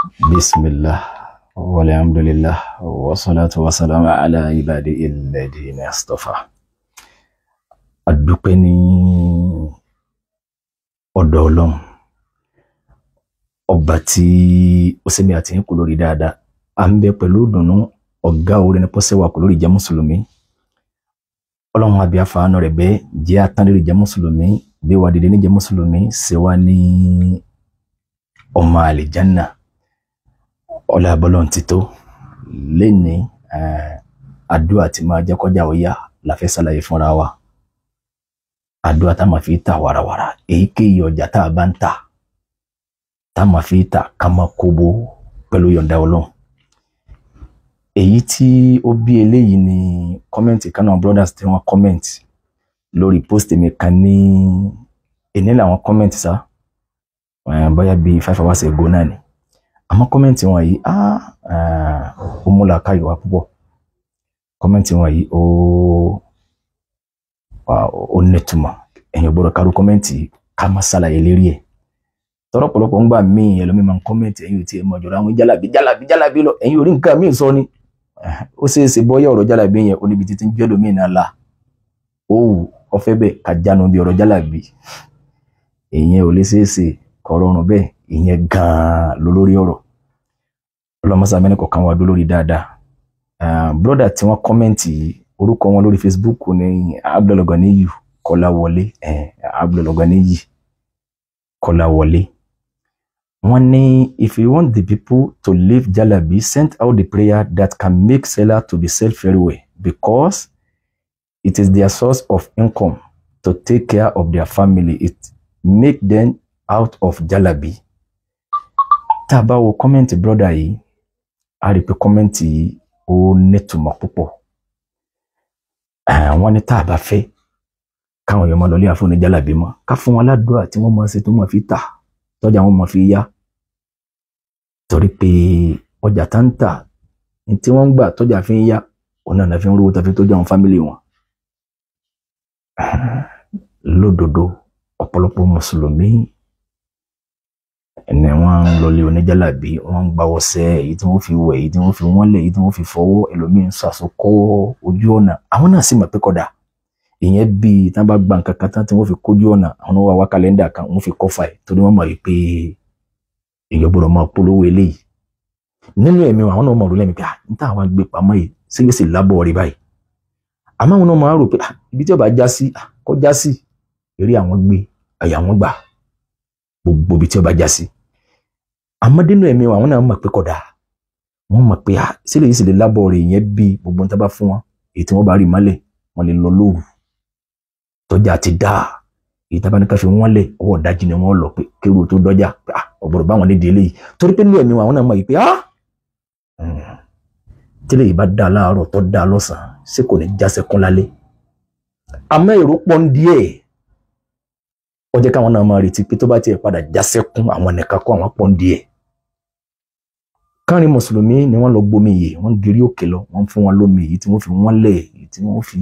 بسم الله والحمد لله والصلاة والسلام على عباده الذين اصطفى. Adúpẹ́ ní ọ̀dọ̀ Ọlọ́run ọba tí ó ṣe mí àti yín kú lórí dáadáa. À ń bẹ pẹ̀lú ìdùnnú ọ̀gá orin ní pọ́sẹ̀ wà kú lórí jẹ́ mùsùlùmí. Ọlọ́run àbí àfààní rẹ̀ bẹ́ẹ̀ jẹ́ àtàn lórí jẹ́ mùsùlùmí bí wà dìde ní jẹ́ mùsùlùmí ṣe wá ní ọmọ àlìjánà. Ọlá bọ́lọ́n ti tó lẹ́ni àdúrà tí máa jẹ́ kọjá òyà la fẹ́ ṣàlàyé fúnra wa. Àdúrà tá máa fi ta wàràwàrà èyíkéyìí ọjà tá a bá ń tà tá máa fi ta ká máa kóbó pẹ̀lú yọ̀ǹda Ọlọ́run. Èyí tí ó bí eléyìí ni kọ́mẹ́ǹtì kan náà brothers tí wọ́n kọ́mẹ́ǹtì lórí post mi kan ní èní làwọn kọ́mẹ́ǹtì sá bóyá bíi 5 hours ago náà ni. Àmọ́ kọ́mẹ́ǹtì wọn yìí ó mú làákàyè wá púpọ̀. Kọ́mẹ́ǹtì wọn yìí ó nẹ́tùmọ̀. Ẹ̀yin ò gbọ́dọ̀ kárú kọ́mẹ́ǹtì ká má ṣàlàyé lérí ẹ̀. Tọ́rọ̀pọ̀lọpọ̀ ń gbà míì ẹlòmíì máa ń kọ́mẹ́ǹtì ẹ̀yin ò tí ẹ mọ̀ jọ̀rọ̀ àwọn jálàbí lọ ẹ̀yin ò rí nǹkan míì sọ ni. Ó ṣeé ṣe bọ́yá ọ̀rọ̀ jálàbí yẹn ó níbi títí ń jẹ́ ẹlòmíì náà la. Ó wù ọfẹ́ bẹ́ẹ̀ ká jánu bí ọ̀rọ̀ jálàbí. Ìyẹn ò lè ṣeé ṣe kọ̀rọ̀rùn bẹ́ẹ̀ ìyẹn gan-an lólórí ọ̀rọ̀. Ọlọ́mọsá mẹ́rin kọ̀ọ̀kan wà lórí dáadáa. Brother tí wọ́n kọ́mẹ́ǹtì orúkọ wọn lórí Facebook ní Abdulganiyu Kọ́láwọlé. Abdulganiyu Kọ́láwọlé. Wọ́n ní if you want the people to leave jalabi, send out the prayer that can make seller to be sell very well because it is their source of income to take care of their family. It make them out of jalabi. Tá bá wo kọ́mẹ́ǹtì brother yìí a rí pé kọ́mẹ́ǹtì yìí ó nẹ́tùmọ̀ púpọ̀. Wọ́n ní tá bá fẹ́ káwọn èèyàn máa lọ lé àfúnni jálàbí mọ́ ká fún wọn ládùúrà tí wọ́n máa ṣe tó máa fi tà tọ́jà wọn máa fi yá. Torí pé ọjà tá ń tà ní tí wọ́n ń gbà tọ́jà fi ń yá òun náà fi ń rówó tó fi tọ́jú àwọn fámìlì wọn. Lódodo ọ̀pọ̀lọpọ̀ mùsùlùmí ẹni wọ́n ń lọ lé oníjálàbí wọ́n ń gba ọṣẹ èyí tí wọ́n fi wẹ̀ èyí tí wọ́n fi wọ́nlẹ̀ èyí tí wọ́n fi fọwọ́ ẹlòmíì ń ṣàsokọ́ ojú ọ̀nà àwọn náà sì mọ̀ pé kódà ìyẹn bí tí wọ́n bá gba nǹkan kan tán tí wọ́n fi kójú ọ̀nà àwọn wá kàlẹ́ndà kan wọ́n fi kọ́fà ẹ̀ torí wọ́n mọ̀ wípé èèyàn gbọ́dọ̀ máa polówó eléyìí nínú ẹ̀mí àwọn náà mọ̀ rú lẹ́mìí pé ní táwọn gbé pamọ́ yìí sí yóò sì lábọ̀ rí báyìí. Àmọ́ àwọn náà máa rò pé ibi tí ó bá já sí kó já sí eré àwọn gbé àyà wọn gbà gbogbo ibi tí ó bá já sí. Àmọ́ nínú ẹ̀mí àwọn náà mọ̀ pé kódà wọ́n mọ̀ pé sílẹ̀ yìí sì lè lábọ̀ rẹ̀ ìyẹn bí gbogbo ń tá bá fún wọn èyí tí wọ́n bá rí mọ́lẹ̀ wọ́n lè lọ lóru tọ́jà ti dá èyí tá bá ní ká fi wọ́n lẹ̀ ọwọ́ ọ̀dájú ni wọ́n lọ pé kéwòn tó dọ́jà ọ̀bọ̀rọ̀ bá wọn lédè eléyìí torí pé nínú ẹ̀mí àwọn náà mọ̀ yìí pé tílẹ̀ yìí bá dá láàárọ̀ tó dá lọ́sàn-án ṣé kò ní jásẹ̀ kún lálẹ́. Àmọ́ èrò pọ̀ ń díẹ̀ ó jẹ́ káwọn náà máa retí pé tó bá tiẹ̀ padà jásẹ̀ kún àwọn nìkan kó àwọn pọ̀ ń díẹ̀. Kárin mùsùlùmí ni wọ́n lọ gbomi yìí wọ́n gírí òkè lọ wọ́n fún wọn lómi èyí tí wọ́n fi wọ́n lẹ̀ èyí tí wọ́n fi.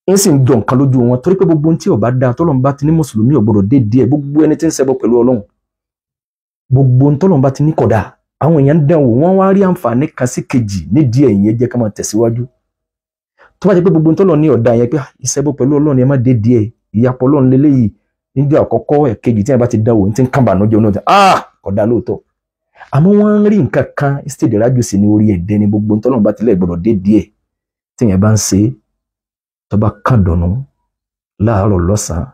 ń sì ń jọ nǹkan lójú wọn torí pé gbogbo ohun tí ó bá dáa tọ́lọ́run bá ti ní mùsùlùmí ò gbọdọ̀ dé díẹ̀ gbogbo ẹni tí ń ṣẹbọ pẹ̀lú Ọlọ́run gbogbo ohun tọ́lọ́run bá ti ní kódà àwọn èèyàn ń dánwò wọ́n wá rí àǹfààní kan sí kejì nídìí ẹ̀yìn jẹ́ ká máa tẹ̀síwájú. Tó bá jẹ́ pé gbogbo ohun tọ́lọ́run ní ọ̀dà yẹn pé ìṣẹbọ pẹ̀lú Ọlọ́run ẹ má dé díẹ̀ ìyapọ̀ Ọlọ́run lélẹ́yìí níjọ́ àkọ́kọ́ ẹ̀kejì tí wọ́n bá ti dánwò ní ti ń kàbànújẹ́ náà kódà lóòótọ́. Àmọ́ wọ́n ń rí nǹkan kan ìsìtèdè rájò sí ní orí ẹ̀dẹ́ ní gbogbo ohun tọ́lọ́run bá ti lẹ̀ gbọdọ̀ dé díẹ̀ tí yẹn bá ń ṣe tó bá kàn dùnnú láàárọ̀ lọ́sàn-án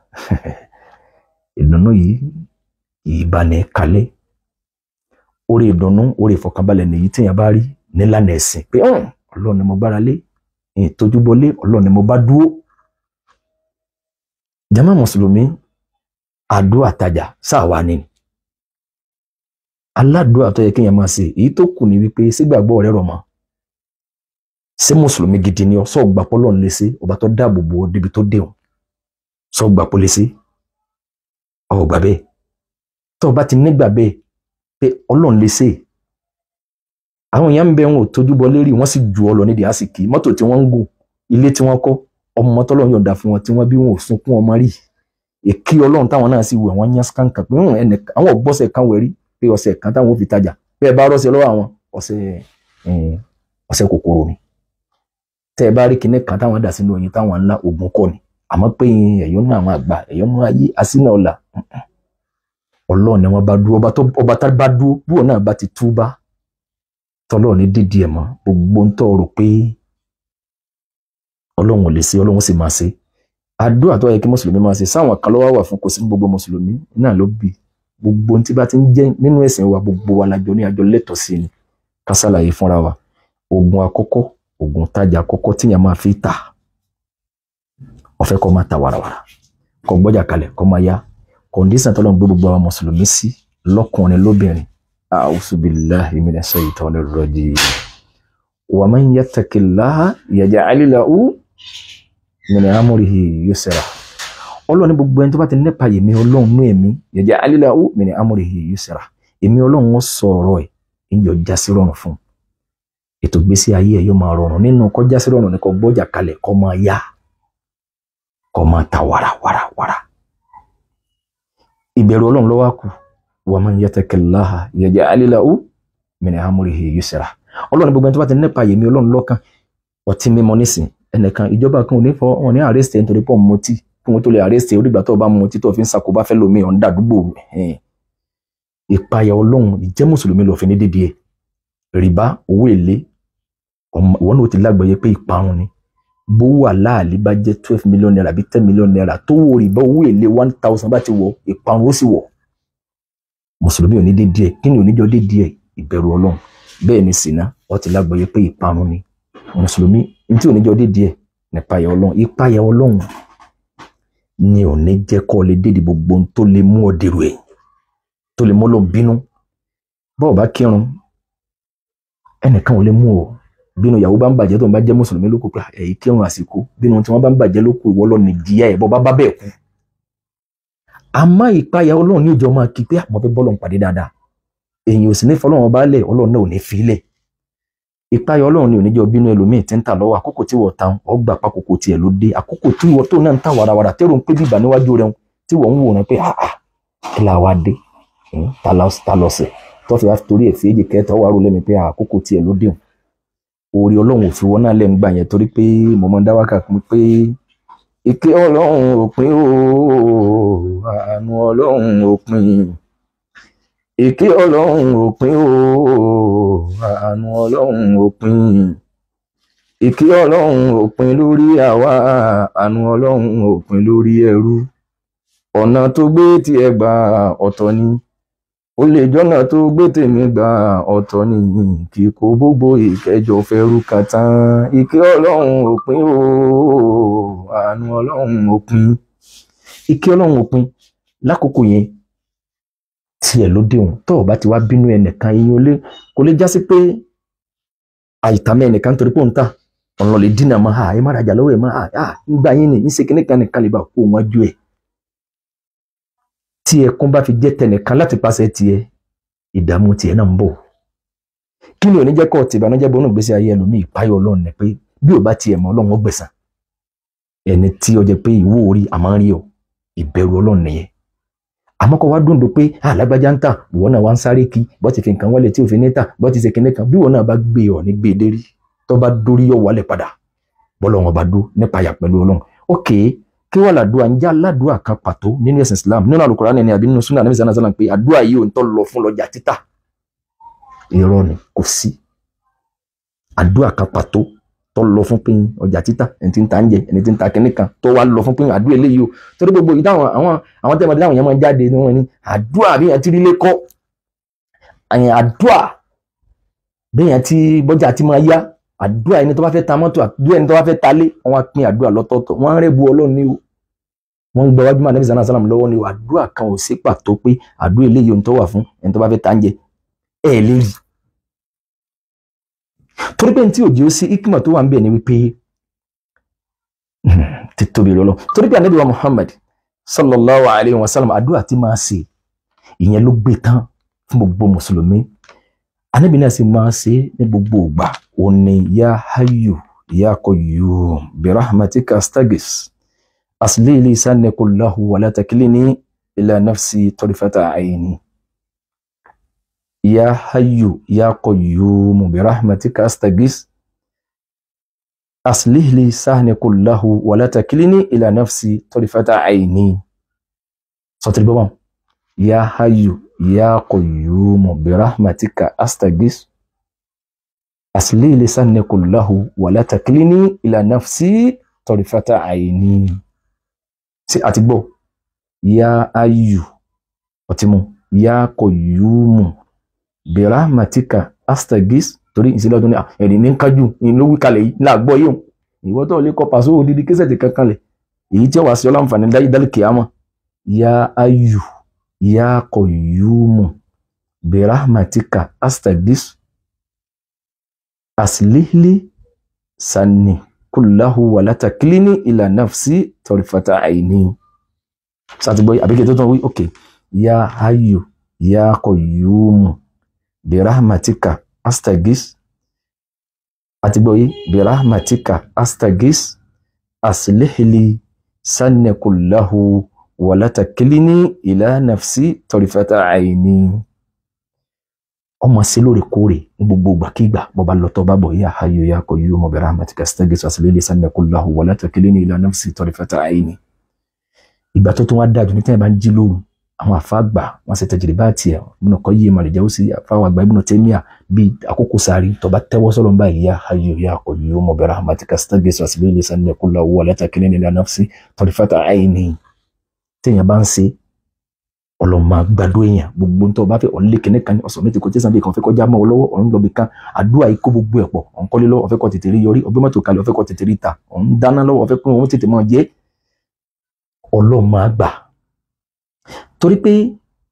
ìdùnnú yìí ìbànú kalẹ̀ orí ìdùnnú orí ìfọ̀kànbalẹ̀ nìyí tí yẹn bá rí nílànà ẹ̀sìn pé Ọlọ́run ni mo gbára lé ìtójúbọlé Ọlọ́run ni mo bá dúró. Jàmá mùsùlùmí àdúà tajà sáàwá ni aládùúà tó yẹ kí yẹn máa ṣe èyí tó kù ní wípé sígbàgbọ́ rẹ̀ rọ̀ mọ́ ṣé mùsùlùmí gidi ni ọ sọ gbà pé Ọlọ́run lè ṣe ọba tó dáàbò bò ọ débi tó dé wọn sọ gbà pé lè ṣe ọ gbà bẹ́ẹ̀ tó o bá ti nígbà bẹ́ẹ̀ pé Ọlọ́run lè ṣe àwọn èèyàn ń bẹ wọn ò tójú bọ lérí wọn sì ju ọ lọ nídìí àsìkí mọ́tò tí wọ́n ń gùn ilé tí wọ́n kọ́ ọmọ tọ́lọ́run yọ̀ǹda fún wọn tí wọ́n bí wọn ò sunkún ọmọ rí èkí Ọlọ́run táwọn náà sì wẹ̀ wọ́n yán skankan pé àwọn ọ̀gbọ́sẹ̀ kan wẹ̀rí pé ọ̀sẹ̀ kan táwọn ò fi tajà bẹ́ẹ̀ bá rọ́ọ̀sẹ̀ lọ́wọ́ àwọn ọ̀sẹ̀ kòkòrò ni tẹ́ ẹ bá rí kinní kan táwọn dà sínú oyin táwọn ńlá ogun kọ́ ni àmọ́ pé ẹ̀yọ́nú àwọn àgbà ẹ̀yọ́nú ayé asínà ọ̀la Ọlọ́run ni wọ́n bá dúró ọba tá bá dúró búrò náà bá ti túbá tọ́lọ́run ní dídí ẹ̀ mọ́ gbogbo ń tọ́ rò pé Ọlọ́run ò lè ṣe Ọlọ́run sì máa ṣe àdúrà tó yẹ kí mùsùlùmí máa ṣe sáwọn kan ló wà fún kò sí gbogbo mùsùlùmí náà ló bì gbogbo ohun tí bá ti ń jẹ́ nínú ẹ̀sìn wa gbogbo wa lájọ ní àjọ lẹ́tọ̀ọ́ sí ni ká ṣàlàyé fúnra wa oògùn àkọ́kọ́ oògùn tajà àkọ́kọ́ tíyàn máa fi tà ọ̀fẹ́ kọ́ máa ta wàràwàrà kọ́ gbọ́jà kalẹ̀ kọ́ máa yá kọ̀ǹdíṣàn tọ́lọ́ ń gbé gbogbo àwọn mùsùlùmí sí lọ́kùnrin lóbìnrin a'udhu billahi minash shaitanir rajim wa man yattaqillaha yaj'al lahu min amrihi yusra Ọlọ́run gbogbo ẹni tó bá ti nípa èmi Ọlọ́run nú èmi yaj'al lahu min amrihi yusra èmi Ọlọ́run ó sọ̀rọ̀ ẹ̀ ìjọ já sí rọrùn fún ètò gbésí ayé ẹ̀ yóò máa rọrùn nínú kó já sí rọrùn ní kó gbọ́jà kalẹ̀ kó máa yá kó máa ta wàràwàrà ìbẹ̀rù Ọlọ́run ló wá kù wa man yattaqillaha yaj'al lahu min amrihi yusra Ọlọ́run gbogbo ẹni tó bá ti nípa èmi Ọlọ́run lọ́kàn ọtí mímọ nísìn ẹnìkan ìjọba kan ò ní fọwọ́ wọn ní arrest ẹ̀ nítorí pọ̀ mọ́tì kí wọ́n tó lè arrest ẹ̀ orígbà tó bá mọ́tì tó fi ń ṣàkóbá fẹ́ lómi ọ̀n dàdúgbò ìpayà Ọlọ́run ìjẹ́ mùsùlùmí lọ fi ní dédé ẹ̀ rìbá owó èlé wọn náà ti lágbàáyé pé ìparun ni bówó àláàlí bá jẹ́ 12 million naira bí 10 million naira tó wó rìbá owó èlé 1000 bá ti wọ ìparun ó sì wọ̀ mùsùlùmí ò ní dédé ẹ̀ kí ni oníjọ́ dédé ẹ̀ ìbẹ̀rù Ọlọ́run bẹ́ẹ̀ ni sìnà wọ́n ti lágbàáyé pé ìparun ni mùsùlùmí ní tí oníjọ́ dédé ẹ̀ nípayà Ọlọ́run ìpayà Ọlọ́run ni ò ní jẹ́ kó lè dédé gbogbo tó lè mú ọ dèrò ẹ̀ tó lè mọ́ lọ bínú bọ́ọ̀ bá kírun ẹnìkan ò lè mú ọ bínú ìyàwó bá ń bàjẹ́ tó ń bá jẹ́ mùsùlùmí ló kù pé èyí kírun àsìkò bínú tí wọ́n bá ń bàjẹ́ ló kù ìwọ lọ nìjìyà ẹ̀ bọ́ bá bẹ́ẹ̀ kú àmọ́ ìpayà Ọlọ́run ní ìjọ máa kí pé àmọ́ fẹ́ bọ́lọ̀ ń pàdé dáadáa èyàn ò sì ní fọlọ́run bá lẹ̀ Ọlọ́run náà ò ní fi lẹ̀ ìpayà Ọlọ́run ní oníjọ bínú ẹlòmíì tí ń tà lọ́wọ́ àkókò tí wọ́n ta ọgbà pákòkò tiẹ̀ ló dé àkókò tí wọ́n tó náà ń tà wàràwàrà tẹ́rù ń pé bíbà níwájú rẹ̀ tí wọ́n ń wòran pé kí la wá dé ta lọ́sẹ̀ tó fi wá torí ẹ̀ fi èjì kẹta ó wà rú lẹ́mi pé àkókò tiẹ̀ ló dé orí Ọlọ́run ò fi wọ́n náà lẹ́nu gbà yẹn torí pé mo máa ń dá wákà pé ìkẹ́ Ọlọ́run ò pin o àánú Ọlọ́run ò pin ìkẹ́ Ọlọ́run ò pin o àánú Ọlọ́run ò pin ìkẹ́ Ọlọ́run ò pin lórí àwa àánú Ọlọ́run ò pin lórí ẹrú ọ̀nà tó gbé tiẹ̀ gbà ọ̀tọ̀ ni ó lè jọ́nà tó gbé tèmi gbà ọ̀tọ̀ ni kí kò gbogbo ìkẹjọ fẹ́rú kan tán ìkẹ́ Ọlọ́run ò pin o àánú Ọlọ́run ò pin ìkẹ́ Ọlọ́run ò pin lákòókò yẹn tiẹ̀ ló déhùn tó o bá ti wá bínú ẹnìkan yín kò lè jásí pé àìtàmẹ́ ẹnìkan torí pé òun tà ọ̀nà lè dínà máa ẹ má rajà lọ́wọ́ ẹ máa nígbà yín ní ṣe kíníkan nìkan lè bá kó wọn ju ẹ̀ tí ẹkún bá fi jẹ́ tẹnìkan láti pàṣẹ tiẹ̀ ìdààmú tiẹ̀ náà ń bọ̀ kí ni ò ní jẹ́ kọ́ ti ìbànújẹ́ bọ́nú gbèsè ayé ẹlòmíì ìpáyọ̀ Ọlọ́run ni pé bí ò bá tiẹ̀ mọ́ Ọlọ́run ó gbẹ̀san ẹni tí ó jẹ́ pé ìwọ orí àmọ́ rí ọ ìbẹ̀rù Ọlọ́run nìyẹn àmọ́ kọ́ wá dúndò pé alágbájá ń tà ìwọ náà wá ń sáré kí bọ́ ti fi nǹkan wọlé tí òfin ní tà bọ́ ti ṣe kinní kan bí ìwọ náà bá gbé ọ ní gbé dérí tó bá dórí yọ wálẹ̀ padà bọ́lọ̀ wọn bá dó nípa yà pẹ̀lú Ọlọ́run ókè kí wọ́n làdúrà ń já ládùúà kan pàtó nínú ẹ̀sìn Islam nínú Al-Qur'ani ní àbí nínú súnà Ànábì sallallahu alaihi wasallam pé àdúrà yìí ò ń tọ́ lọ fún lọ́jà títà irọ́ ni kò sí àdúrà kan pàtó tó lọ fún pín ọjà títà ẹni tí ń ta ń jẹ ẹni tí ń ta kinní kan tó wá lọ fún pín àdúrà eléyìí o torí gbogbo yìí táwọn àwọn tẹ́mọ̀dé táwọn yẹn máa jáde ní wọn ni àdúrà bí yẹn ti rí lẹ́kọ́ àdúrà bí yẹn ti bọ́jà ti máa yá àdúrà ẹni tó bá fẹ́ ta mọ́tò àdúrà ẹni tó bá fẹ́ ta lé wọn á pín àdúrà lọ́tọ̀ọ̀tọ̀ wọn á rẹ́ bu Ọlọ́run ní o wọn ń gba wájú mọ́ Ànábì sallallahu alaihi wasallam lọ́wọ́ ní o àdúrà kan ò sí pàtó pé àdúrà eléyìí ohun tó wà fún ẹni tó bá fẹ́ ta ń jẹ ẹ̀ lè rí torí pé tí òjì ó sí ikima tó wà ń bẹ̀ ni wípé ti tóbi lọ́lọ́ torí pé Ànábì wa Muhammad sallallahu alaihi wasallam àdúrà tí máa ṣe ìyẹn ló gbé tán fún gbogbo mùsùlùmí Ànábì náà sì máa ṣe ní gbogbo ìgbà ó ní ya hayyu ya qayyum bi rahmatika astaghis أصلي لساني كله ولا تكلني إلى نفسي طرفة عيني يا حي يا قيوم برحمتك أستغيث أصلح لي شأني كله ولا تكلني إلى نفسي طرفة عيني. صوت البابا يا حي يا قيوم برحمتك أستغيث أصلح لي شأني كله ولا تكلني إلى نفسي طرفة عيني. سي أتبو يا حي أتمو يا قيوم برحمتك أستغيث torí ìsìlẹ̀ ọdún ní ẹ̀rì ní kájú ní ló wí kalẹ̀ yìí láàgbọ́ yìí ìwọ́ tó lè kọ́ pàṣẹ òdìdí kẹsẹ̀tì kankan lẹ̀ èyí tí ó wà sí ọlọ́nfààní dálì kìámọ̀ ya ayyu ya qayyumu birahmatika astaghis aslih li sanni kullahu wala taklini ila nafsi tarfata aini. Sátìgbọ́ àbíkẹ́ tó tán wí ok ya ayyu ya qayyumu birahmatika Astagis atiboyi birahmatika astagis aslihli sanni kullahu wala takilini ila nafsi tarfata aini. Ọmọ sí lóòrèkóòrè ní gbogbo ìgbàkígbà bó bá lọ tó bá bọ̀ ya hayyu ya qayyum birahmatika astagis aslihli sanni kullahu wala takilini ila nafsi tarfata aini. Ìgbà tó tún wá dájú ní tẹ́yìn bá ń jí lóru àwọn àfáàgbà wọn ṣe tajribati ẹ̀ Ibn Qayyim al-Jawzi àfáàgbà Ibn Taymiyyah bí àkókò sáré tó bá tẹ́wọ́ sọ́lọ́ báyìí ya hayyu ya qayyum birahmatika astaghis waslih li sanni kullahu wala takilni ila nafsi tarfata aini. Téèyàn bá ń ṣe ọlọ́mọ gbàdúrà èèyàn gbogbo tó bá fẹ́ ọ̀lẹ́ kìíní kan ọ̀sọ̀ méjì kò tẹ́sán bí kan fẹ́ kọjá mọ́ ọ lọ́wọ́ ọ̀n lọ́bì kan àdúrà yìí kó gbogbo ẹ̀ pọ̀ ọ̀n kọ́lé lọ́wọ́ ọ̀fẹ́ kọ́ tètè rí yọrí ọgbẹ́ mọ́tò kalẹ̀ ọ̀fẹ́ kọ́ tètè rí ta ọ̀n dáná lọ́wọ́ ọ̀fẹ́ kó wọn tètè mọ́ jẹ́ ọlọ́mọ àgbà. Torí pé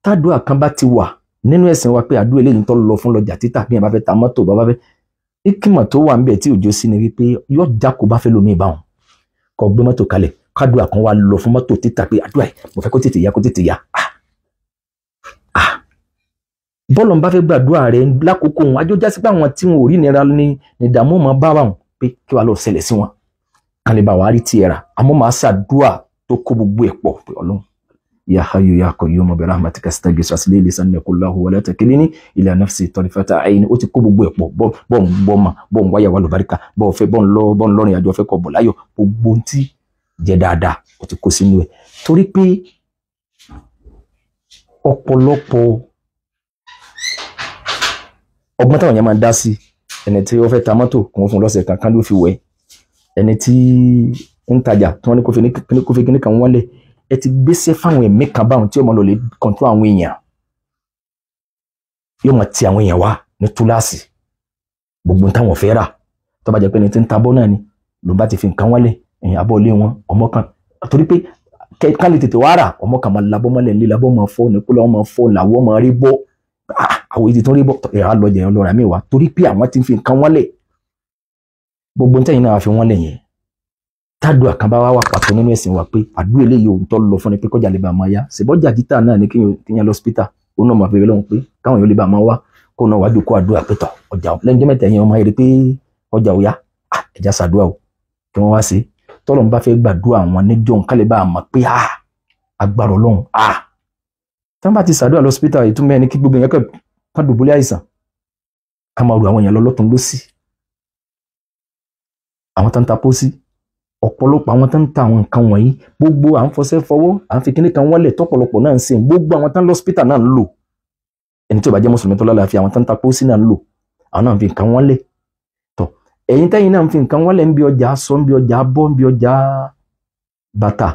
tádùá kan bá ti wà nínú ẹ̀sìn wa pé àdúrà eléyìí tó lọ fún lọ́jà títà bí ẹ bá fẹ́ ta mọ́tò bá fẹ́ ìkìmọ̀ tó wà níbẹ̀ tí òjò sí ni wípé yóò jákò bá fẹ́ lómi ìbáwọn kó gbé mọ́tò kalẹ̀ kádùá kan wá lọ fún mọ́tò títà pé àdúrà yìí mo fẹ́ kó tètè yá bọ́ọ̀lù ń bá fẹ́ gbàdúrà rẹ̀ lákòókò wọn ajó já sí pé àwọn tí wọn ò rí nira ní ìdààmú ọmọ bá wọn pé kí wàá lọ ṣẹlẹ̀ sí wọn kan lè bá wàá rí tiẹ̀ rà àmọ́ màá ṣàdúrà tó kó gbogbo ẹ̀ pọ̀ pé Ọlọ́run ya hayyu ya qayyum birahmatika astaghis waslih li sanni kullahu wala takilni ila nafsi tarfata aini. Ó ti kó gbogbo ẹ̀ pọ̀ bọ́ ń gbọ́mà bọ́ ń wáyà wà lùbáríkà bọ́ fẹ́ bọ́ ń lọ́rin àjọ fẹ́ kọ̀ bọ̀ láyọ̀ gbogbo tí jẹ́ dáadáa ó ti kó sínú ẹ̀. Torí pé ọ̀pọ̀lọpọ̀ ọgbọ́n táwọn yẹn máa dá sí ẹni tí ó fẹ́ ta mọ́tò kò ń fún lọ́sẹ̀ kankan ló fi wẹ̀ ẹni tí ń tajà tí wọ́n ní kó fi kíní kan wọ́lẹ̀ ẹ ti gbéṣẹ́ fáwọn ẹ̀mí kan báwọn tí ó máa lọ lè kọ̀ǹtró àwọn èèyàn yóò máa ti àwọn èèyàn wá ní túláàsì gbogbo táwọn fẹ́ rà tó bá jẹ́ pé ẹni tí ń tabọ́ náà ni ló bá ti fi nǹkan wọ́lẹ̀ ẹ̀yìn abọ́ ilé wọn ọmọ kan torí pé ká lè tètè wá rà ọmọ kan máa labọ́ mọ́lẹ̀ ńlẹ́ labọ́ máa fọ́ nípò máa fọ́ làwọ́ máa rí bọ́ àwọn èdè tó rí bọ́ ẹ̀ á lọ jẹun lọ́ra mi wá torí pé àwọn ti fi nǹkan wọ́lẹ̀ gbogbo tẹ́yìn náà fi wọ́lẹ̀ yẹn tádùá kan bá wà pàtó nínú ẹ̀sìn wa pé àdúrà eléyìí ohun tó lọ fún ni pé kọjá lè bá máa yá ṣèbọ́jà títà náà ní kíyàn lọ hospital ó náà máa fi lọ́hùn pé káwọn yóò lè bá máa wá kó náà wá dúkọ́ àdúrà pé tọ̀ ọjà lẹ́yìn jẹ́ mẹ́ta ẹ̀yìn ọmọ rí pé ọjà ò yá ẹ̀já ṣàdúrà o kí wọ́n wá sí tọ́lọ́run bá fẹ́ gbàdúrà wọn níjọ́ nǹkan lè bá mọ̀ pé agbára Ọlọ́run tí wọ́n bá ti ṣàdúrà lọ hospital ìtumọ̀ ẹni kí gbogbo yẹn kàn dùbúlẹ̀ àìsàn ká máa ru àwọn èèyàn lọ́tún lósì àwọn tó ń ta pósí ọ̀pọ̀lọpọ̀ àwọn tó ń ta àwọn nǹkan wọ̀nyí gbogbo à ń fọṣẹ́ fọwọ́ à ń fi kíní kan wọ́lẹ̀ tọ́pọ̀lọpọ̀ náà ń sìn gbogbo àwọn tó ń lọ hospital náà ń lò ẹni tí ó bá jẹ́ mùsùlùmí tó lálàáfíà àwọn tó ń ta pósí náà ń lò àwọn náà ń fi nǹkan wọ́lẹ̀ tọ̀ ẹ̀yin tẹ́yìn náà ń fi nǹkan wọ́lẹ̀ ń bí ọjà aṣọ ń bí ọjà abọ́ ń bí ọjà bàtà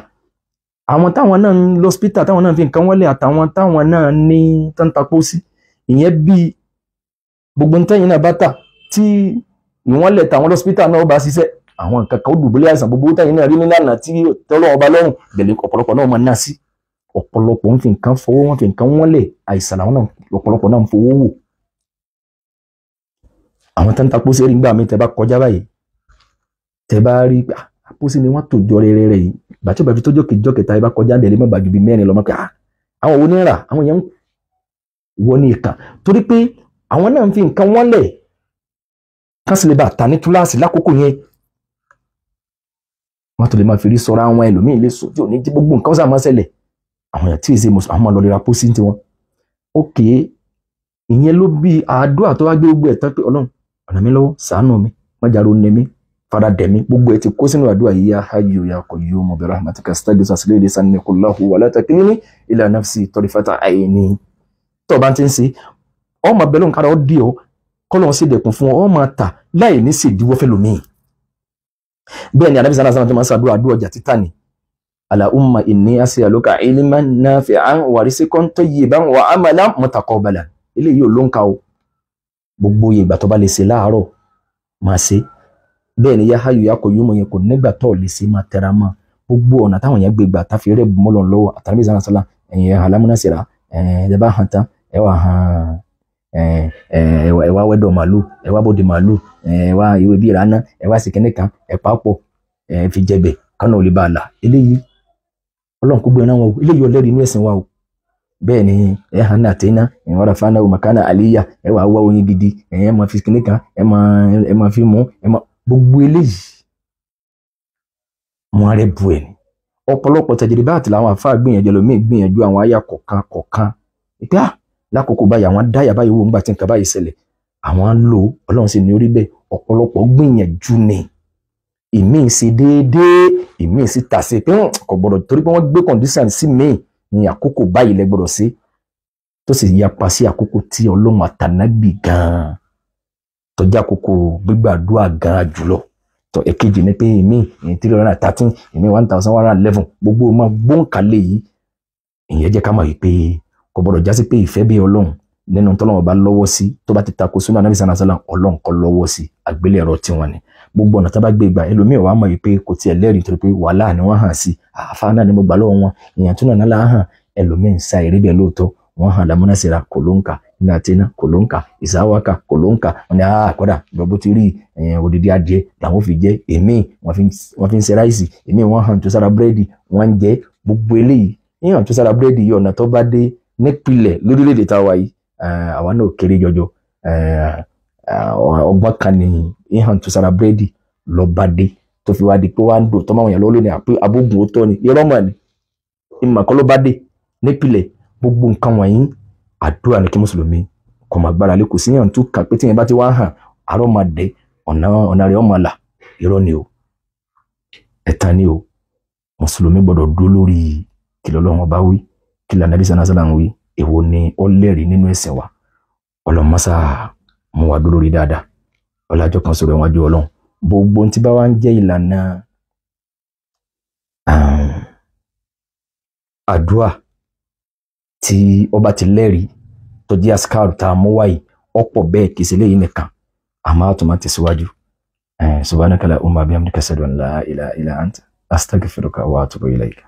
àwọn táwọn náà ń lọ hospital táwọn náà ń fi nǹkan wọ́lẹ̀ àtàwọn táwọn náà ní tó ń ta pósí ìyẹn bí gbogbo tẹ́yìn náà bàtà tí ìwọ́nlẹ̀ táwọn lọ hospital náà bá ṣiṣẹ́ àwọn nǹkan kan ó dùbúlẹ̀ àìsàn gbogbo tẹ́yìn náà rí nílànà tí tọ́lọ́wọ́ bá lọ́rùn bẹ̀lẹ̀ ọ̀pọ̀lọpọ̀ náà máa ná sí ọ̀pọ̀lọpọ̀ ń fi nǹkan fọwọ́ wọn fi nǹkan wọ́nlẹ̀ àìsàn àwọn náà ọ̀pọ̀lọpọ̀ náà ń fowó wò àwọn tó ń ta pósí rí gbà mí tẹ bá kọjá báyìí tẹ bá rí pósí ni wọ́n tò jọ rẹ̀rẹ̀ yìí bàtí ó bá fi tó jọ́ kẹta ẹ bá kọjá bẹ̀lẹ̀ mọ́ bàjú bí mẹ́rin lọ́mọ pé àwọn wo ní rà àwọn yẹn wọ́n ní ìkà torí pé àwọn náà ń fi nǹkan wọ́nlẹ̀ kán sì lè bá ta ní túláàsì lákòókò yẹn wọ́n tó lè máa fi rí sọ́ra àwọn ẹlòmíì lè sọ tí ò ní jí gbogbo nǹkan sá máa ṣẹlẹ̀ àwọn èèyàn tí ì ṣe mùsùlùmí àwọn lọ́ọ́ lè ra pósí ti wọn. ókè ìyẹn ló bí àdúrà tó wá gbé gbogbo ẹ̀ tán pé ọlọ́run ọ̀nà mi lọ́wọ́ ṣàánú mi májàrú ní mi fara dẹ̀mí gbogbo ẹ̀ ti kó sínú àdúrà yìí ya hayyu ya qayyum bi rahmatika astaghfiru asli li sanni kullahu wa la takilni ila nafsi tarfata ayni. tó bá ti ń ṣe ọmọ bẹ́ẹ̀ ló ń kára ó dí ọ kọ́lọ́n sì dẹ̀kun fún ọ máa tà láì ní sì ìdíwọ́ fẹ́ lómi. bẹ́ẹ̀ ni Ànábì sallallahu alaihi wasallam tó máa ń ṣàdúrà àdúrà ọjà títà ni Allahumma inni as'aluka ilman nafi'an wa rizqan tayyiban wa amalan mutaqabbalan. eléyìí ò ló ń ka o gbogbo ìgbà tó bá lè ṣe láàárọ̀ máa ṣe bẹ́ẹ̀ ni ya hayyu ya qayyum yẹn kò nígbà tó lè ṣe máa tẹra mọ́ gbogbo ọ̀nà táwọn yẹn gbé gbà táfi rẹ̀ bùmọ́ lọ́n lọ́wọ́ Ànábì sallallahu alaihi wasallam ẹ̀yìn alámúnásìrà ẹ̀ bá hàn tán ẹ̀ wà hàn ẹ wá wẹ́dọ̀ màálù ẹ wá bòde màálù ẹ wá ìwé bí ìrànà ẹ wá sìkẹ́nì kan ẹ papọ̀ ẹ fi jẹbẹ̀ kánà ò lè bá a là eléyìí ọlọ́run kó gbé náà wọn o eléyìí ọlẹ́rìí inú ẹ̀sìn wa o bẹ́ẹ̀ ni ẹ hàn náà tẹ́ná ẹ wọ́n ra fáná makana àlíyà ẹ wá wá oyin gidi ẹ máa fi sìkẹ́nì kan ẹ máa fi mú ẹ máa gbogbo eléyìí wọn rẹ bu ẹ ní ọ̀pọ̀lọpọ̀ tẹ̀jẹ̀dẹ̀ bá àti làwọn àfáà gbìyànjú ẹlòmíì gbìyànjú àwọn àyà kọ̀ọ̀kan ìpẹ́ lákòókò báyìí àwọn dáyà báyìí wò ń gbà tí nǹkan báyìí ṣẹlẹ̀ àwọn ń lò ọlọ́run sì ní orí bẹ́ẹ̀ ọ̀pọ̀lọpọ̀ gbìyànjú ni ìmíì ṣe déédéé ìmíì sì tà sí pé kò gbọdọ̀ torí pé wọ́n gbé condition sí míì ní àkókò báyìí lẹ gbọdọ̀ sí tó sì yapa sí àkókò tí ọlọ́run àtànábì gan-an tó jẹ́ àkókò gbígbàdúrà gan-an jùlọ tó èkejì ni pé ìmíì 313 ìmíì 1111 gbogbo ọmọ gbóǹkalẹ̀ yìí ìyẹn jẹ́ ká mọ̀ yìí pé kò gbọdọ̀ jásí pé ìfẹ́ bí ọlọ́run nínú tọ́lọ́run bá lọ́wọ́ sí tó bá ti tako súnà Ànábì sallallahu alaihi wasallam ọlọ́run kọ́ lọ́wọ́ sí àgbélẹ̀rọ tiwọn ni gbogbo ọ̀nà tó bá gbé ìgbà ẹlòmíì wàá mọ̀ yìí pé kò tiẹ̀ lẹ́rìí torí pé wàhálà ni wọ́n hàn sí àáfàá náà ni mo gbà lọ́wọ́ wọn èèyàn tún náà láà hàn ẹlòmíì ń sa eré bẹ́ẹ̀ lóòótọ́ wọ́n hàn lámúnásìrà kò ló ń kà iná àtẹná kò ló ń kà ìsáwáka kò ló ń kà wọn ni àkọ́dà ìgbàgbọ́ ti rí odidi adìẹ làwọn fi jẹ èmi wọ́n fi ń ṣe ráìsì èmi wọ́n hàn tó sára búrẹ́dì wọ́n ń jẹ gbogbo eléyìí yíyan tó sára búrẹ́dì yìí ọ̀nà tó bá dé nípìnlẹ̀ lórílẹ̀‐èdè táwa yìí àwa náà kéré jọjọ ọgbọ́n kan ní ìhàn tó sára búrẹ́dì lọ bá dé tó fi wá di pé wá ń dò tọ́ máa wọ̀nyàn lọ́wọ́ lónìí àpé abógun ó tọ́ ni irọ́ mọ̀ ni ìmọ̀ kan ló bá dé nípìnlẹ̀ gbogbo nǹkan wọ̀nyí àdúrà ní kí mùsùlùmí kò máa gbára lé kò sí yàn tó kà pé tí yẹn bá ti wá hàn àárọ̀ máa dé ọ̀nà rẹ̀ ọmọ là irọ́ ni o ẹ̀tàn ni o mùsùlùmí gbọ́dọ̀ dúró lórí kí l'Ọlọ́run bá wí kí l'Ànábì sallallahu alaihi wasallam wí èwo ni ó lẹ́rìí nínú ẹ̀sìn wa ọlọ́mọ́sá mú wa dúró lórí dáadáa ọlájọ́ kan sọ̀rọ̀ ìwájú ọlọ́run gbogbo tí bá wá ń jẹ́ ìlànà àdúrà tí ọba ti lẹ́rìí tó jẹ́ àsìkáàrù tá a mú wáyé ọ̀pọ̀ bẹ́ẹ̀ kì í ṣe léyìí nìkan àmọ́ àtúmọ̀ tẹ̀síwájú subhanaka la umma bihamdika ashhadu an la ilaha illa anta astaghfiruka wa atubu ilayka.